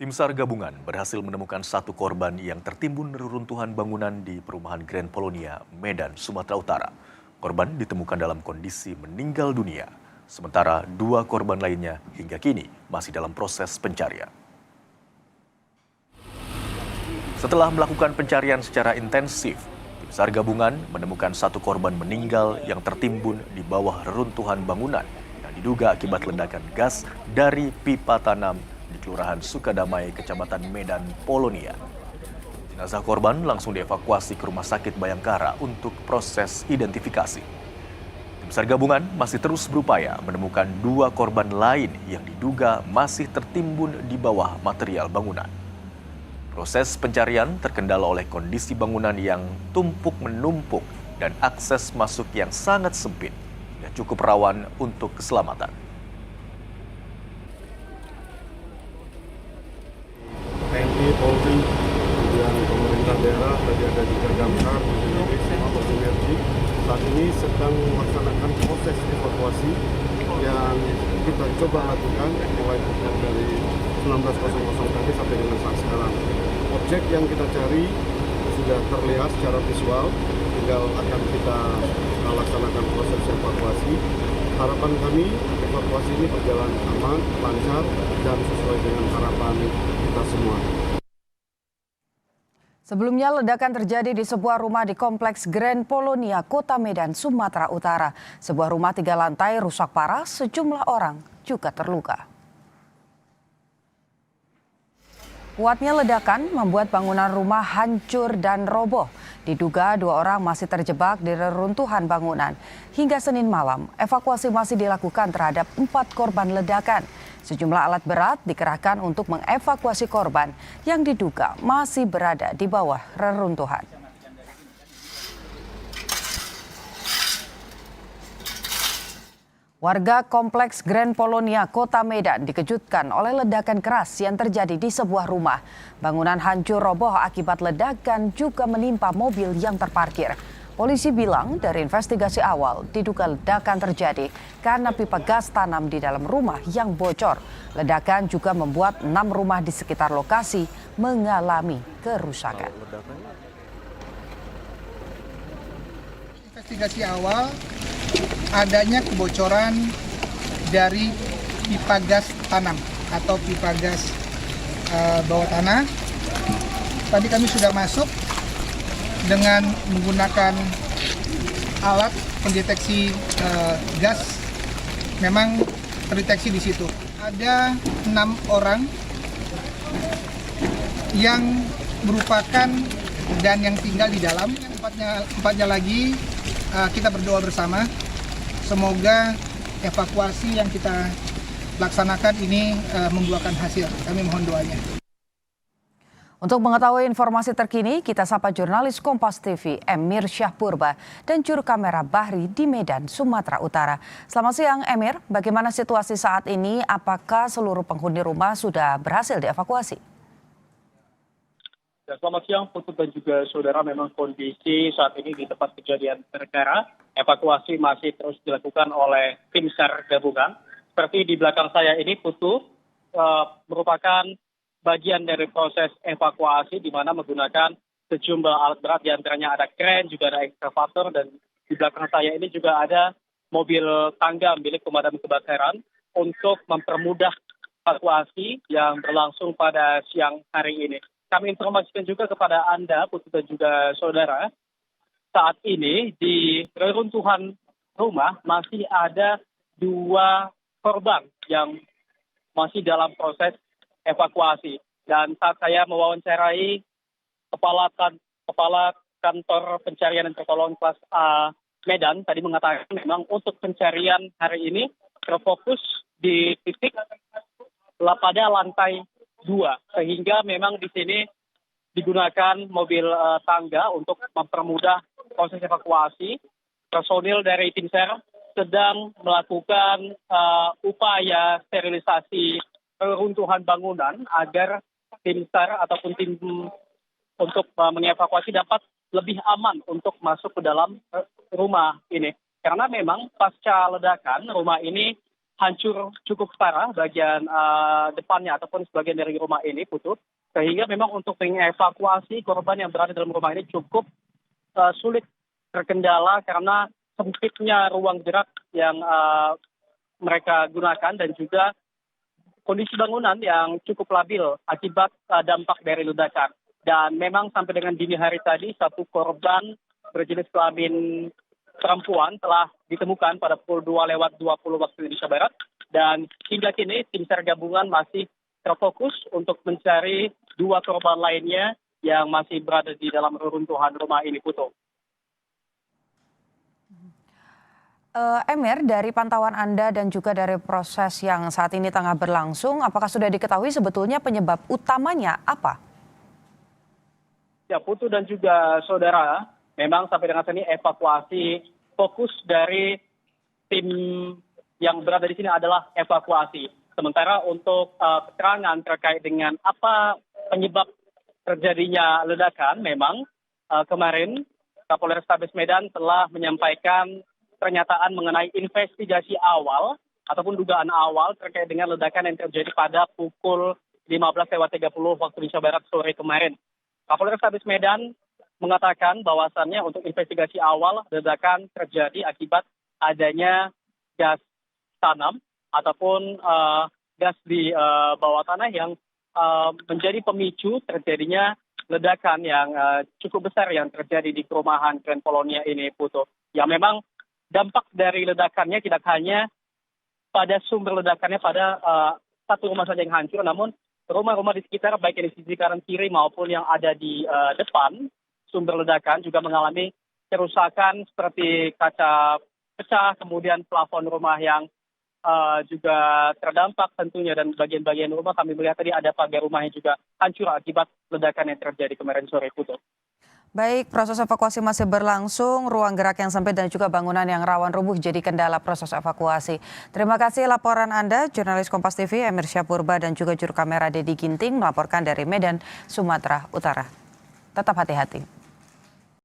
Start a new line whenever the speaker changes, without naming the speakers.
Tim SAR gabungan berhasil menemukan satu korban yang tertimbun reruntuhan bangunan di perumahan Grand Polonia, Medan, Sumatera Utara. Korban ditemukan dalam kondisi meninggal dunia, sementara dua korban lainnya hingga kini masih dalam proses pencarian. Setelah melakukan pencarian secara intensif, tim SAR gabungan menemukan satu korban meninggal yang tertimbun di bawah reruntuhan bangunan yang diduga akibat ledakan gas dari pipa tanam di Kelurahan Sukadamai, Kecamatan Medan, Polonia. Jenazah korban langsung dievakuasi ke Rumah Sakit Bayangkara untuk proses identifikasi. Tim SAR gabungan masih terus berupaya menemukan dua korban lain yang diduga masih tertimbun di bawah material bangunan. Proses pencarian terkendala oleh kondisi bangunan yang tumpuk menumpuk dan akses masuk yang sangat sempit dan cukup rawan untuk keselamatan.
TNI, Polri, kemudian pemerintah daerah, tadi ada juga Damkar, semua bersinergi. Saat ini sedang melaksanakan proses evakuasi yang kita coba lakukan mulai dari 19.00 tadi sampai dengan saat sekarang. Objek yang kita cari sudah terlihat secara visual, tinggal akan kita laksanakan proses evakuasi. Harapan kami evakuasi ini berjalan aman, lancar, dan sesuai dengan harapan kita semua.
Sebelumnya ledakan terjadi di sebuah rumah di Kompleks Grand Polonia, Kota Medan, Sumatera Utara. Sebuah rumah 3 lantai rusak parah, sejumlah orang juga terluka. Kuatnya ledakan membuat bangunan rumah hancur dan roboh. Diduga 2 orang masih terjebak di reruntuhan bangunan. Hingga Senin malam, evakuasi masih dilakukan terhadap 4 korban ledakan. Sejumlah alat berat dikerahkan untuk mengevakuasi korban yang diduga masih berada di bawah reruntuhan. Warga Kompleks Grand Polonia, Kota Medan dikejutkan oleh ledakan keras yang terjadi di sebuah rumah. Bangunan hancur roboh akibat ledakan juga menimpa mobil yang terparkir. Polisi bilang dari investigasi awal diduga ledakan terjadi karena pipa gas tanam di dalam rumah yang bocor. Ledakan juga membuat 6 rumah di sekitar lokasi mengalami kerusakan.
Investigasi awal adanya kebocoran dari pipa gas tanam atau pipa gas bawah tanah. Tadi kami sudah masuk dengan menggunakan alat pendeteksi gas, memang terdeteksi di situ. Ada 6 orang yang merupakan dan yang tinggal di dalam. Empatnya lagi kita berdoa bersama. Semoga evakuasi yang kita laksanakan ini membuahkan hasil. Kami mohon doanya.
Untuk mengetahui informasi terkini, kita sapa jurnalis Kompas TV Emir Syahpurba dan juru kamera Bahri di Medan, Sumatera Utara. Selamat siang Emir, bagaimana situasi saat ini? Apakah seluruh penghuni rumah sudah berhasil dievakuasi?
Ya, selamat siang Putut dan juga saudara, memang kondisi saat ini di tempat kejadian perkara, evakuasi masih terus dilakukan oleh tim SAR gabungan. Seperti di belakang saya ini Putut merupakan bagian dari proses evakuasi di mana menggunakan sejumlah alat berat, diantaranya ada kren, juga ada ekskavator, dan di belakang saya ini juga ada mobil tangga milik pemadam kebakaran untuk mempermudah evakuasi yang berlangsung pada siang hari ini. Kami informasikan juga kepada Anda, Putri dan juga saudara, saat ini di reruntuhan rumah masih ada 2 korban yang masih dalam proses evakuasi. Dan saat saya mewawancarai kepala kantor pencarian dan pertolongan kelas A Medan tadi mengatakan memang untuk pencarian hari ini terfokus di titik pada lantai 2, sehingga memang di sini digunakan mobil tangga untuk mempermudah proses evakuasi. Personil dari tim SAR sedang melakukan upaya sterilisasi reruntuhan bangunan agar tim SAR ataupun tim untuk mengevakuasi dapat lebih aman untuk masuk ke dalam rumah ini. Karena memang pasca ledakan rumah ini hancur cukup parah bagian depannya ataupun sebagian dari rumah ini, Putu. Sehingga memang untuk mengevakuasi korban yang berada dalam rumah ini cukup sulit terkendala karena sempitnya ruang gerak yang mereka gunakan dan juga kondisi bangunan yang cukup labil akibat dampak dari ledakan. Dan memang sampai dengan dini hari tadi satu korban berjenis kelamin perempuan telah ditemukan pada pukul 2:20 waktu Indonesia Barat. Dan hingga kini tim SAR gabungan masih terfokus untuk mencari 2 korban lainnya yang masih berada di dalam reruntuhan rumah ini, Putu.
Emir, dari pantauan Anda dan juga dari proses yang saat ini tengah berlangsung, apakah sudah diketahui sebetulnya penyebab utamanya apa?
Ya, Putu dan juga saudara, memang sampai dengan saat ini evakuasi fokus dari tim yang berada di sini adalah evakuasi. Sementara untuk keterangan terkait dengan apa penyebab terjadinya ledakan, memang kemarin Kapolrestabes Medan telah menyampaikan pernyataan mengenai investigasi awal ataupun dugaan awal terkait dengan ledakan yang terjadi pada pukul 15:30 waktu Indonesia Barat sore kemarin. Kapolrestabes Medan mengatakan bahwasannya untuk investigasi awal ledakan terjadi akibat adanya gas tanam ataupun gas di bawah tanah yang menjadi pemicu terjadinya ledakan yang cukup besar yang terjadi di perumahan Grand Polonia ini, Putu. Yang memang dampak dari ledakannya tidak hanya pada sumber ledakannya pada satu rumah saja yang hancur, namun rumah-rumah di sekitar baik yang di sisi kanan kiri maupun yang ada di depan sumber ledakan juga mengalami kerusakan seperti kaca pecah, kemudian plafon rumah yang juga terdampak tentunya, dan bagian-bagian rumah kami melihat tadi ada pagar rumah yang juga hancur akibat ledakan yang terjadi kemarin sore, Putu.
Baik, proses evakuasi masih berlangsung, ruang gerak yang sempit dan juga bangunan yang rawan rubuh jadi kendala proses evakuasi. Terima kasih laporan Anda, jurnalis Kompas TV Emir Syahpurba dan juga juru kamera Dedi Ginting melaporkan dari Medan, Sumatera Utara. Tetap hati-hati.